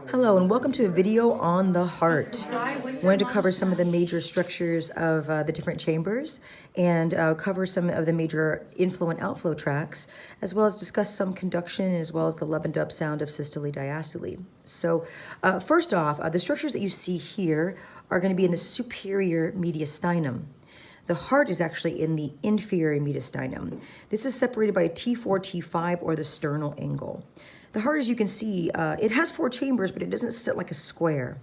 Hello and welcome to a video on the heart. I wanted to cover some of the major structures of the different chambers and cover some of the major inflow and outflow tracts, as well as discuss some conduction as well as the lub and dub sound of systole diastole. So first off, the structures that you see here are going to be in the superior mediastinum. The heart is actually in the inferior mediastinum. This is separated by a T4, T5, or the sternal angle. The heart, as you can see, it has 4 chambers, but it doesn't sit like a square.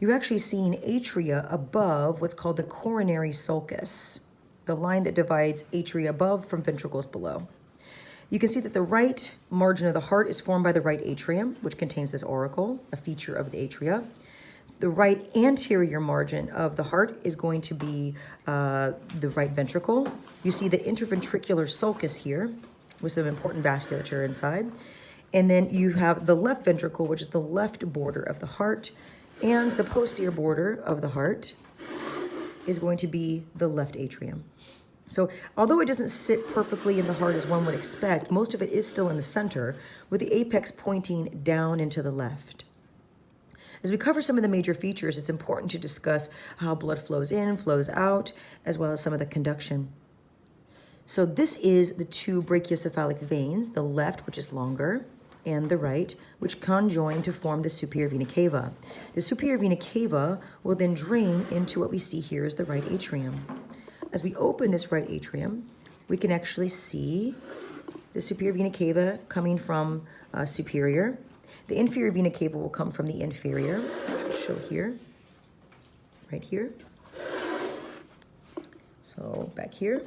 You're actually seeing atria above what's called the coronary sulcus, the line that divides atria above from ventricles below. You can see that the right margin of the heart is formed by the right atrium, which contains this auricle, a feature of the atria. The right anterior margin of the heart is going to be the right ventricle. You see the interventricular sulcus here with some important vasculature inside. And then you have the left ventricle, which is the left border of the heart, and the posterior border of the heart is going to be the left atrium. So although it doesn't sit perfectly in the heart as one would expect, most of it is still in the center, with the apex pointing down into the left. As we cover some of the major features, it's important to discuss how blood flows in, flows out, as well as some of the conduction. So this is the 2 brachiocephalic veins, the left, which is longer, and the right, which conjoin to form the superior vena cava. The superior vena cava will then drain into what we see here as the right atrium. As we open this right atrium, we can actually see the superior vena cava coming from superior. The inferior vena cava will come from the inferior. I'll show here, right here. So back here.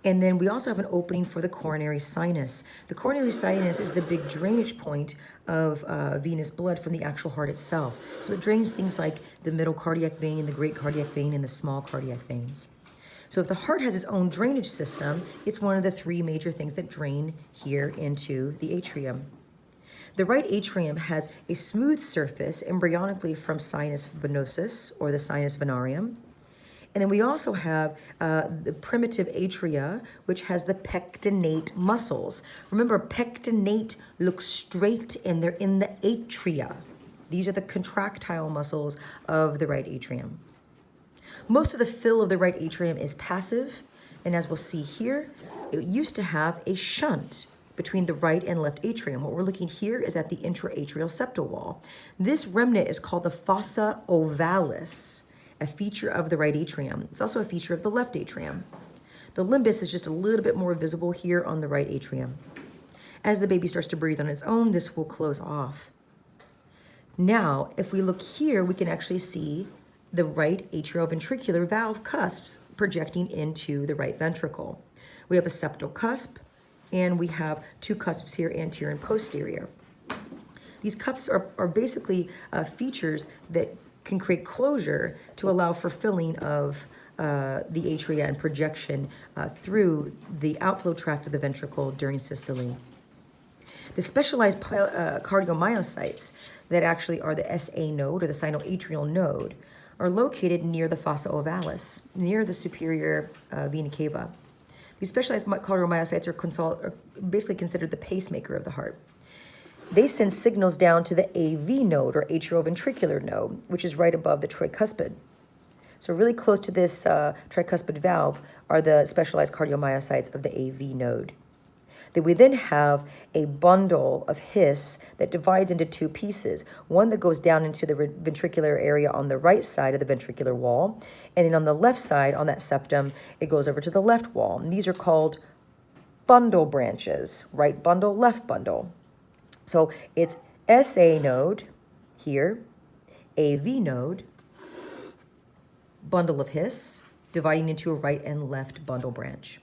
And then we also have an opening for the coronary sinus. The coronary sinus is the big drainage point of venous blood from the actual heart itself. So it drains things like the middle cardiac vein, the great cardiac vein, and the small cardiac veins. So if the heart has its own drainage system, it's one of the 3 major things that drain here into the atrium. The right atrium has a smooth surface embryonically from sinus venosus, or the sinus venarium. And then we also have the primitive atria, which has the pectinate muscles. Remember, pectinate looks straight and they're in the atria. These are the contractile muscles of the right atrium. Most of the fill of the right atrium is passive. And as we'll see here, it used to have a shunt between the right and left atrium. What we're looking here is at the intraatrial septal wall. This remnant is called the fossa ovalis, a feature of the right atrium. It's also a feature of the left atrium. The limbus is just a little bit more visible here on the right atrium. As the baby starts to breathe on its own, this will close off. Now, if we look here, we can actually see the right atrioventricular valve cusps projecting into the right ventricle. We have a septal cusp, and we have 2 cusps here, anterior and posterior. These cusps are basically features that can create closure to allow for filling of the atria and projection through the outflow tract of the ventricle during systole. The specialized cardiomyocytes that actually are the SA node or the sinoatrial node are located near the fossa ovalis, near the superior vena cava. These specialized cardiomyocytes are basically considered the pacemaker of the heart. They send signals down to the AV node, or atrioventricular node, which is right above the tricuspid. So really close to this tricuspid valve are the specialized cardiomyocytes of the AV node. We then have a bundle of His that divides into 2 pieces. One that goes down into the ventricular area on the right side of the ventricular wall, and then on the left side, on that septum, it goes over to the left wall. And these are called bundle branches, right bundle, left bundle. So it's SA node here, AV node, bundle of His, dividing into a right and left bundle branch.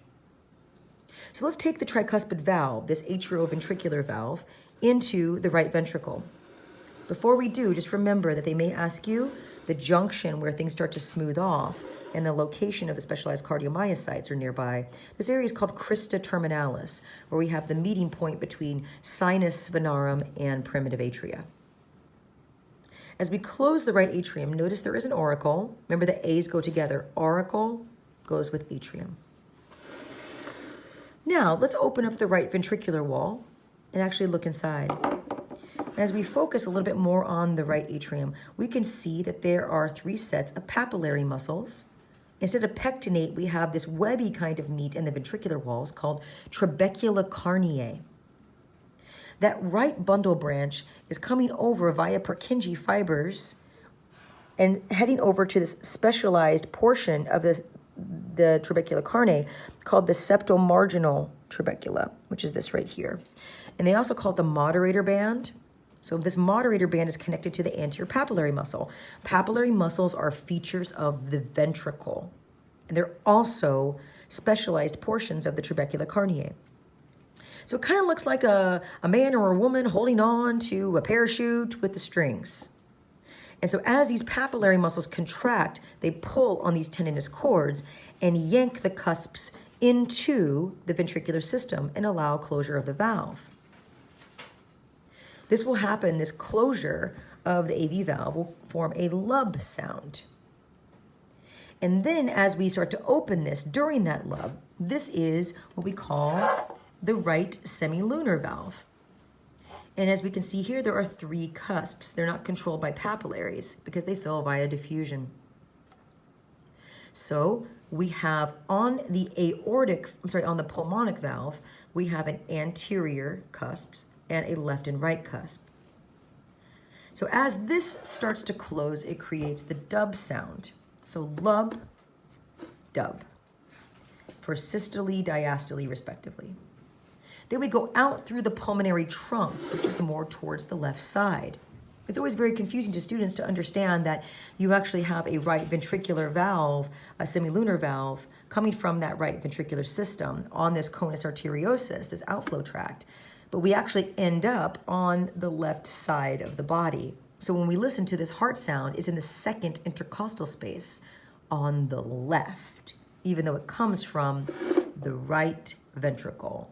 So let's take the tricuspid valve, this atrioventricular valve, into the right ventricle. Before we do, just remember that they may ask you the junction where things start to smooth off and the location of the specialized cardiomyocytes are nearby. This area is called crista terminalis, where we have the meeting point between sinus venarum and primitive atria. As we close the right atrium, notice there is an auricle. Remember, the A's go together. Auricle goes with atrium. Now, let's open up the right ventricular wall and actually look inside. As we focus a little bit more on the right atrium, we can see that there are 3 sets of papillary muscles. Instead of pectinate, we have this webby kind of meat in the ventricular walls called trabecular carneae. That right bundle branch is coming over via Purkinje fibers and heading over to this specialized portion of the trabecular carneae called the septomarginal trabecula, which is this right here. And they also call it the moderator band. So this moderator band is connected to the anterior papillary muscle. Papillary muscles are features of the ventricle, and they're also specialized portions of the trabecular carneae. So it kind of looks like a man or a woman holding on to a parachute with the strings. And so as these papillary muscles contract, they pull on these tendinous cords and yank the cusps into the ventricular system and allow closure of the valve. This will happen, this closure of the AV valve will form a lub sound. And then as we start to open this during that lub, this is what we call the right semilunar valve. And as we can see here, there are 3 cusps. They're not controlled by papillaries because they fill via diffusion. So we have on the on the pulmonic valve, we have an anterior cusp and a left and right cusp. So as this starts to close, it creates the dub sound. So lub, dub, for systole, diastole, respectively. Then we go out through the pulmonary trunk, which is more towards the left side. It's always very confusing to students to understand that you actually have a right ventricular valve, a semilunar valve, coming from that right ventricular system on this conus arteriosus, this outflow tract. But we actually end up on the left side of the body. So when we listen to this heart sound, it's in the second intercostal space on the left, even though it comes from the right ventricle.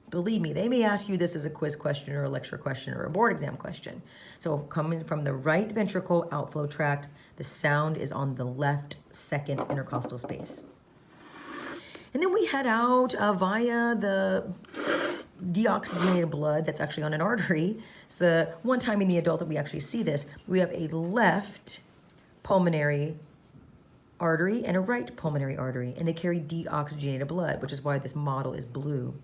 Believe me, they may ask you this as a quiz question or a lecture question or a board exam question. So coming from the right ventricle outflow tract, the sound is on the left second intercostal space. And then we head out via the deoxygenated blood that's actually on an artery. It's the one time in the adult that we actually see this. We have a left pulmonary artery and a right pulmonary artery, and they carry deoxygenated blood, which is why this model is blue.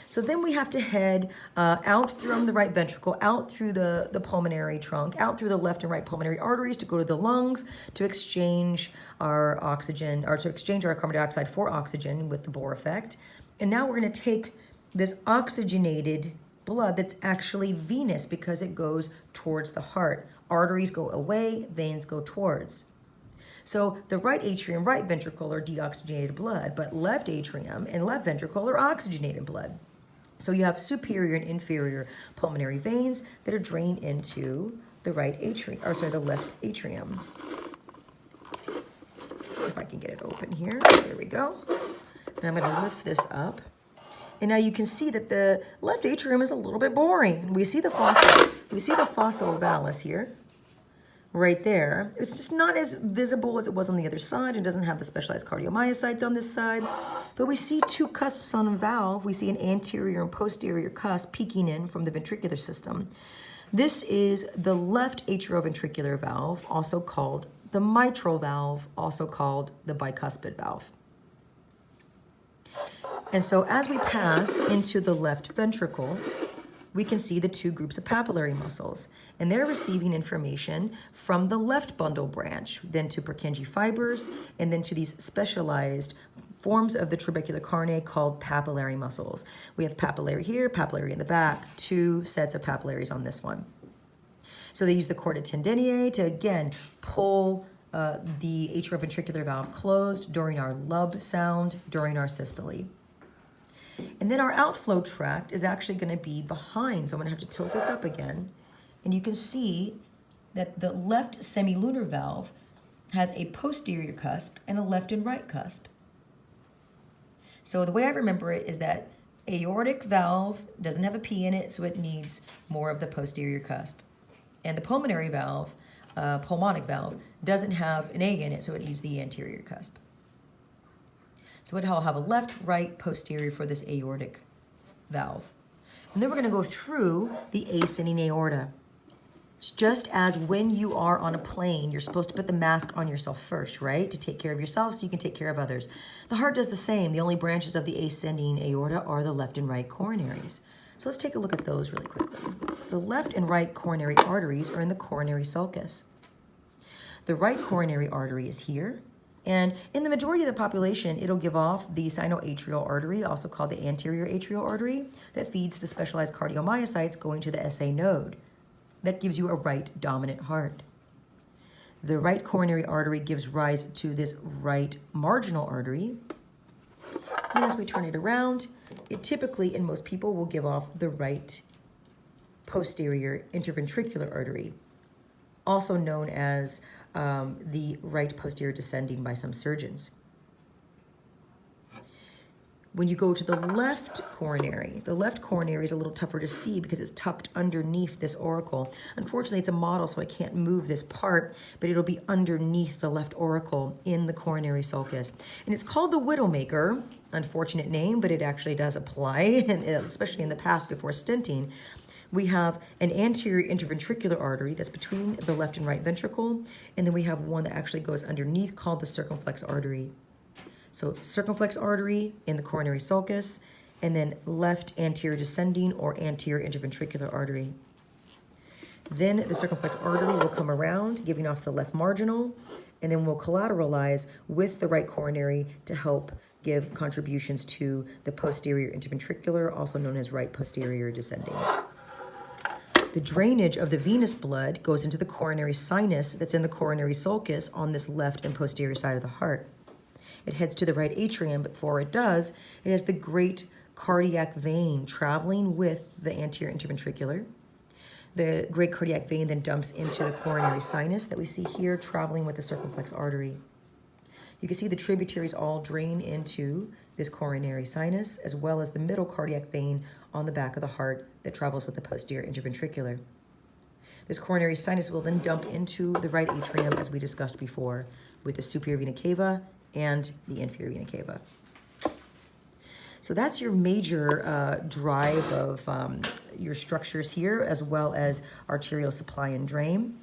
So then we have to head out from the right ventricle, out through the pulmonary trunk, out through the left and right pulmonary arteries to go to the lungs to exchange our oxygen, or to exchange our carbon dioxide for oxygen with the Bohr effect. And now we're going to take this oxygenated blood that's actually venous because it goes towards the heart. Arteries go away, veins go towards. So the right atrium, right ventricle are deoxygenated blood, but left atrium and left ventricle are oxygenated blood. So you have superior and inferior pulmonary veins that are draining into the right atrium, or sorry, the left atrium. If I can get it open here, there we go. And I'm gonna lift this up. And now you can see that the left atrium is a little bit boring. We see the fossa ovalis here, right there. It's just not as visible as it was on the other side. It doesn't have the specialized cardiomyocytes on this side. But we see 2 cusps on a valve. We see an anterior and posterior cusp peeking in from the ventricular system. This is the left atrioventricular valve, also called the mitral valve, also called the bicuspid valve. And so as we pass into the left ventricle, we can see the 2 groups of papillary muscles, and they're receiving information from the left bundle branch, then to Purkinje fibers, and then to these specialized forms of the trabecular carneae called papillary muscles. We have papillary here, papillary in the back, 2 sets of papillaries on this one. So they use the chorda tendineae to, again, pull the atrioventricular valve closed during our lub sound, during our systole. And then our outflow tract is actually going to be behind. So I'm going to have to tilt this up again. And you can see that the left semilunar valve has a posterior cusp and a left and right cusp. So the way I remember it is that aortic valve doesn't have a P in it, so it needs more of the posterior cusp. And the pulmonary valve, pulmonic valve, doesn't have an A in it, so it needs the anterior cusp. So it'll have a left, right, posterior for this aortic valve. And then we're going to go through the ascending aorta. It's just as when you are on a plane, you're supposed to put the mask on yourself first, right? To take care of yourself so you can take care of others. The heart does the same. The only branches of the ascending aorta are the left and right coronaries. So let's take a look at those really quickly. So the left and right coronary arteries are in the coronary sulcus. The right coronary artery is here. And in the majority of the population, it'll give off the sinoatrial artery, also called the anterior atrial artery, that feeds the specialized cardiomyocytes going to the SA node. That gives you a right dominant heart. The right coronary artery gives rise to this right marginal artery. And as we turn it around, it typically, in most people, will give off the right posterior interventricular artery, also known as the right posterior descending by some surgeons. When you go to the left coronary is a little tougher to see because it's tucked underneath this auricle. Unfortunately, it's a model, so I can't move this part, but it'll be underneath the left auricle in the coronary sulcus. And it's called the widowmaker, unfortunate name, but it actually does apply, and especially in the past before stenting. We have an anterior interventricular artery that's between the left and right ventricle, and then we have one that actually goes underneath called the circumflex artery. So circumflex artery in the coronary sulcus, and then left anterior descending or anterior interventricular artery. Then the circumflex artery will come around, giving off the left marginal, and then we'll collateralize with the right coronary to help give contributions to the posterior interventricular, also known as right posterior descending. The drainage of the venous blood goes into the coronary sinus that's in the coronary sulcus on this left and posterior side of the heart. It heads to the right atrium, but before it does, it has the great cardiac vein traveling with the anterior interventricular. The great cardiac vein then dumps into the coronary sinus that we see here, traveling with the circumflex artery. You can see the tributaries all drain into this coronary sinus, as well as the middle cardiac vein on the back of the heart that travels with the posterior interventricular. This coronary sinus will then dump into the right atrium, as we discussed before, with the superior vena cava and the inferior vena cava. So that's your major drive of your structures here, as well as arterial supply and drain.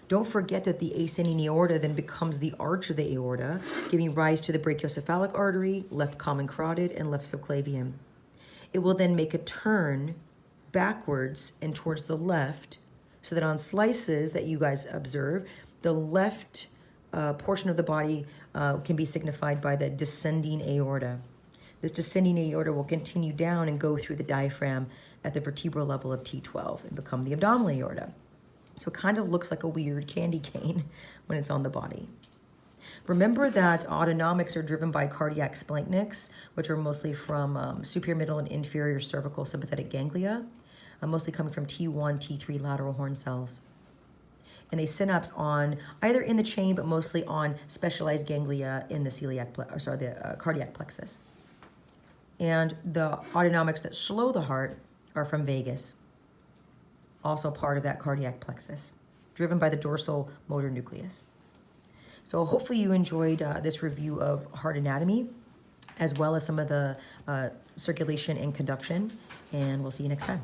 Don't forget that the ascending aorta then becomes the arch of the aorta, giving rise to the brachiocephalic artery, left common carotid, and left subclavian. It will then make a turn backwards and towards the left, so that on slices that you guys observe, the left portion of the body can be signified by the descending aorta. This descending aorta will continue down and go through the diaphragm at the vertebral level of T12 and become the abdominal aorta. So it kind of looks like a weird candy cane when it's on the body. Remember that autonomics are driven by cardiac splanchnics, which are mostly from superior, middle, and inferior cervical sympathetic ganglia, mostly coming from T1, T3 lateral horn cells. And they synapse on either in the chain, but mostly on specialized ganglia in the cardiac plexus. And the autonomics that slow the heart are from vagus, also part of that cardiac plexus, driven by the dorsal motor nucleus. So hopefully you enjoyed this review of heart anatomy, as well as some of the circulation and conduction, and we'll see you next time.